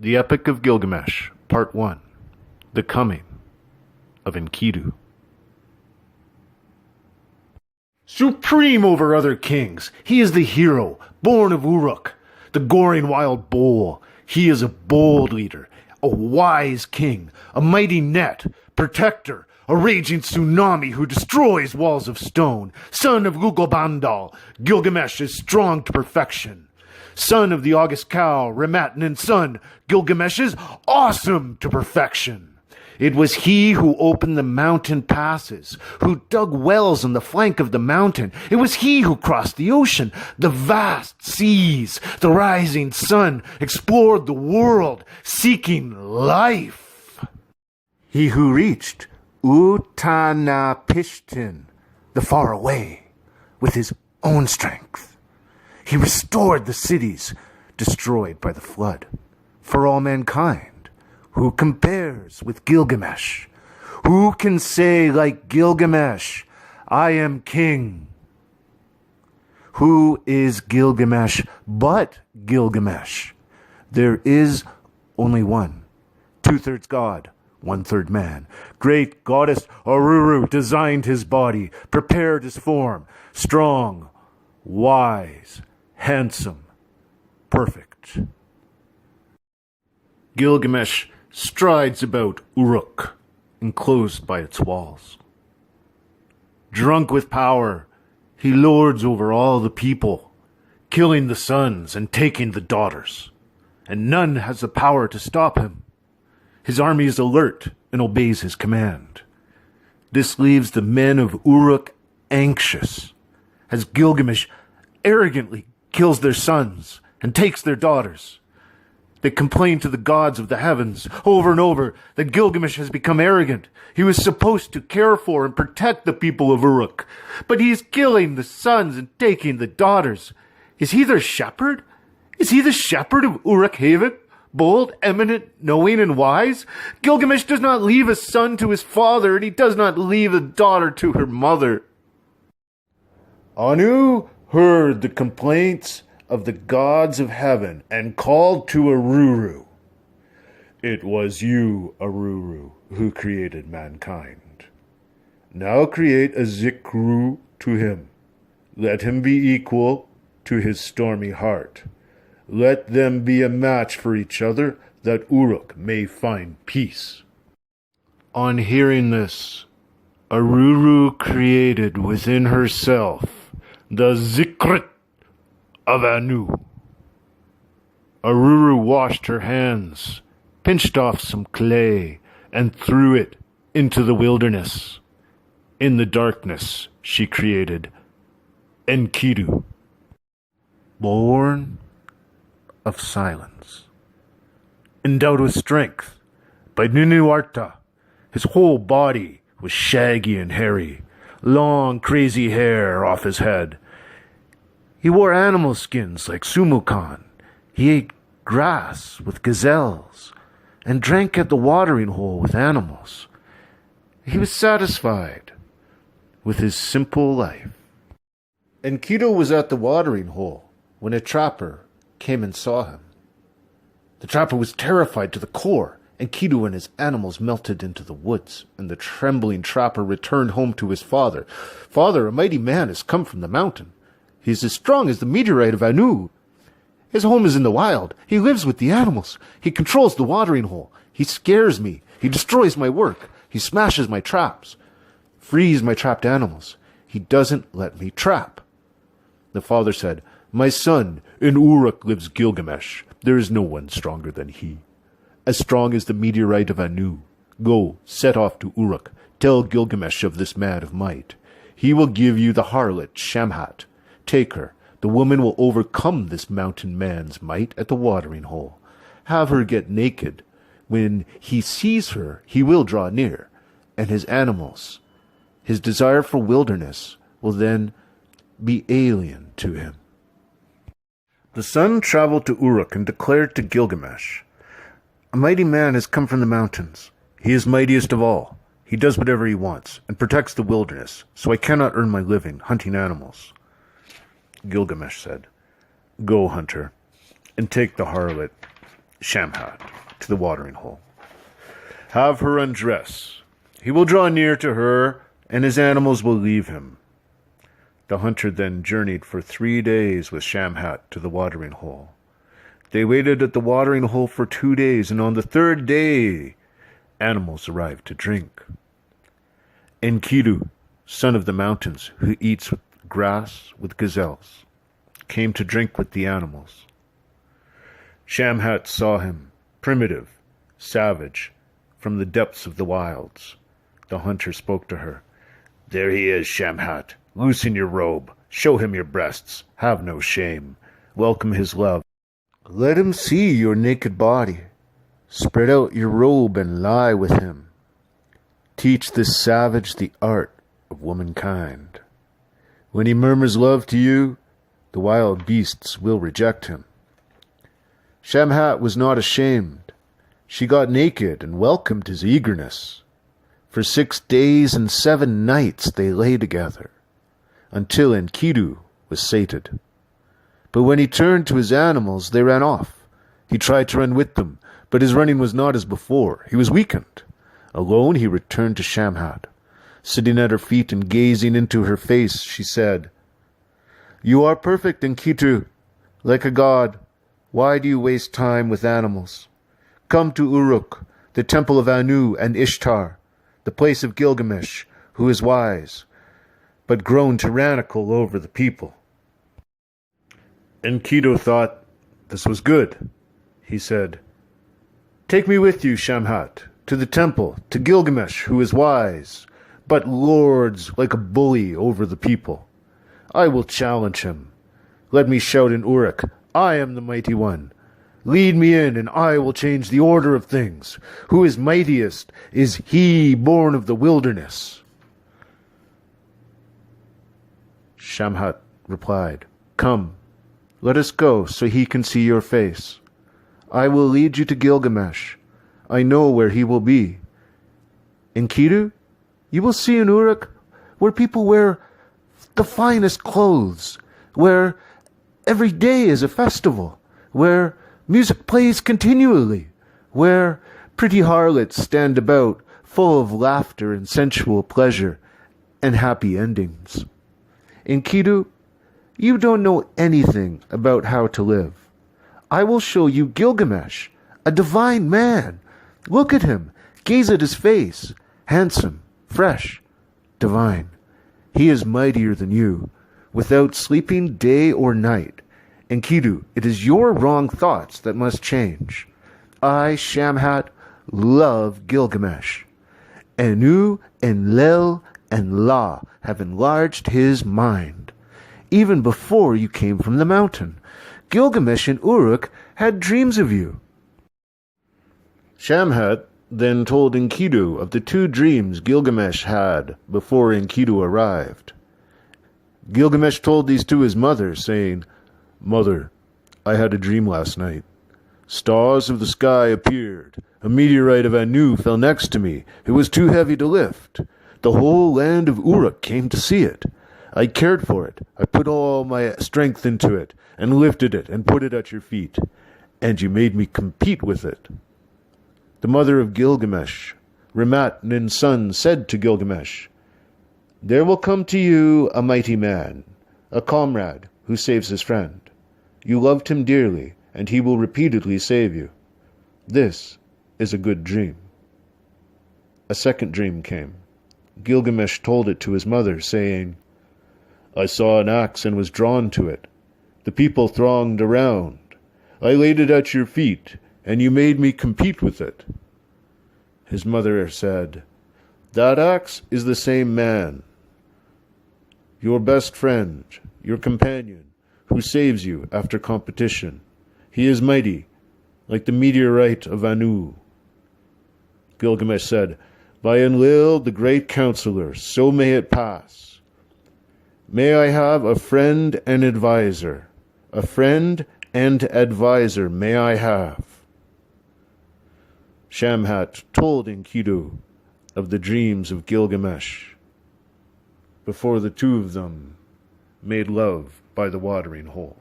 The Epic of Gilgamesh, Part 1. The Coming of Enkidu. Supreme over other kings, he is the hero, born of Uruk, the goring wild bull. He is a bold leader, a wise king, a mighty net, protector, a raging tsunami who destroys walls of stone. Son of Lugalbandal, Gilgamesh is strong to perfection. Son of the august cow, Ramatan, son, Gilgamesh is awesome to perfection. It was he who opened the mountain passes, who dug wells on the flank of the mountain. It was he who crossed the ocean, the vast seas. The rising sun explored the world, seeking life. He who reached Utanapishtim, the far away, with his own strength. He restored the cities destroyed by the flood. For all mankind, who compares with Gilgamesh? Who can say like Gilgamesh, I am king? Who is Gilgamesh but Gilgamesh? There is only one, 2/3 God, 1/3 man. Great goddess Uruk designed his body, prepared his form, strong, wise, handsome, perfect. Gilgamesh strides about Uruk, enclosed by its walls. Drunk with power, he lords over all the people, killing the sons and taking the daughters, and none has the power to stop him. His army is alert and obeys his command. This leaves the men of Uruk anxious, as Gilgamesh arrogantly kills their sons and takes their daughters. They complain to the gods of the heavens over and over that Gilgamesh has become arrogant. He was supposed to care for and protect the people of Uruk, but he is killing the sons and taking the daughters. Is he their shepherd? Is he the shepherd of Uruk Haven? Bold, eminent, knowing, and wise? Gilgamesh does not leave a son to his father, and he does not leave a daughter to her mother. Anu heard the complaints of the gods of heaven and called to Aruru. It was you, Aruru, who created mankind. Now create a Zikru to him. Let him be equal to his stormy heart. Let them be a match for each other, that Uruk may find peace. On hearing this, Aruru created within herself the Zikrit of Anu. Aruru washed her hands, pinched off some clay, and threw it into the wilderness. In the darkness, she created Enkidu, born of silence. Endowed with strength by Ninuarta, his whole body was shaggy and hairy, long crazy hair off his head. He wore animal skins like Sumukan. He ate grass with gazelles and drank at the watering hole with animals. He was satisfied with his simple life. Enkidu was at the watering hole when a trapper came and saw him. The trapper was terrified to the core. Enkidu and his animals melted into the woods, and the trembling trapper returned home to his father. Father, a mighty man has come from the mountain. He is as strong as the meteorite of Anu. His home is in the wild. He lives with the animals. He controls the watering hole. He scares me. He destroys my work. He smashes my traps, frees my trapped animals. He doesn't let me trap. The father said, My son, in Uruk lives Gilgamesh. There is no one stronger than he. As strong as the meteorite of Anu. Go, set off to Uruk. Tell Gilgamesh of this man of might. He will give you the harlot, Shamhat. Take her. The woman will overcome this mountain man's might at the watering hole. Have her get naked. When he sees her, he will draw near, and his animals, his desire for wilderness, will then be alien to him. The son traveled to Uruk and declared to Gilgamesh, A mighty man has come from the mountains. He is mightiest of all. He does whatever he wants and protects the wilderness, so I cannot earn my living hunting animals. Gilgamesh said, Go, hunter, and take the harlot, Shamhat. to the watering hole. Have her undress. He will draw near to her, and his animals will leave him. The hunter then journeyed for 3 days with Shamhat to the watering hole. They waited at the watering hole for 2 days, and on the 3rd day, animals arrived to drink. Enkidu, son of the mountains, who eats grass with gazelles, came to drink with the animals. Shamhat saw him, primitive, savage, from the depths of the wilds. The hunter spoke to her. "There he is, Shamhat. Loosen your robe. Show him your breasts. Have no shame. Welcome his love. Let him see your naked body. Spread out your robe and lie with him. Teach this savage the art of womankind. When he murmurs love to you, the wild beasts will reject him." Shamhat was not ashamed. She got naked and welcomed his eagerness. For 6 days and 7 nights they lay together, until Enkidu was sated. But when he turned to his animals, they ran off. He tried to run with them, but his running was not as before. He was weakened. Alone he returned to Shamhat. Sitting at her feet and gazing into her face, she said, "You are perfect, Enkidu, like a god. Why do you waste time with animals? Come to Uruk, the temple of Anu and Ishtar, the place of Gilgamesh, who is wise, but grown tyrannical over the people." Enkidu thought this was good. He said, "Take me with you, Shamhat, to the temple, to Gilgamesh, who is wise, but lords like a bully over the people. I will challenge him. Let me shout in Uruk, I am the mighty one. Lead me in, and I will change the order of things. Who is mightiest is he born of the wilderness." Shamhat replied, "Come, let us go so he can see your face. I will lead you to Gilgamesh. I know where he will be. Enkidu, you will see in Uruk where people wear the finest clothes, where every day is a festival, where music plays continually, where pretty harlots stand about full of laughter and sensual pleasure and happy endings. Enkidu, you don't know anything about how to live. I will show you Gilgamesh, a divine man. Look at him, gaze at his face, handsome, fresh, divine. He is mightier than you, without sleeping day or night. Enkidu, it is your wrong thoughts that must change. I, Shamhat, love Gilgamesh. Anu, Enlil, and La have enlarged his mind. Even before you came from the mountain, Gilgamesh and Uruk had dreams of you." Shamhat then told Enkidu of the 2 dreams Gilgamesh had before Enkidu arrived. Gilgamesh told these to his mother, saying, "Mother, I had a dream last night. Stars of the sky appeared. A meteorite of Anu fell next to me. It was too heavy to lift. The whole land of Uruk came to see it. I cared for it. I put all my strength into it, and lifted it, and put it at your feet. And you made me compete with it." The mother of Gilgamesh, Ramat Nin's son, said to Gilgamesh, "There will come to you a mighty man, a comrade who saves his friend. You loved him dearly, and he will repeatedly save you. This is a good dream." A second dream came. Gilgamesh told it to his mother, saying, "I saw an axe and was drawn to it. The people thronged around. I laid it at your feet, and you made me compete with it." His mother said, "That axe is the same man, your best friend, your companion, who saves you after competition. He is mighty, like the meteorite of Anu." Gilgamesh said, "By Enlil, the great counselor, so may it pass. May I have a friend and advisor. A friend and advisor may I have." Shamhat told Enkidu of the dreams of Gilgamesh before the 2 of them made love by the watering hole.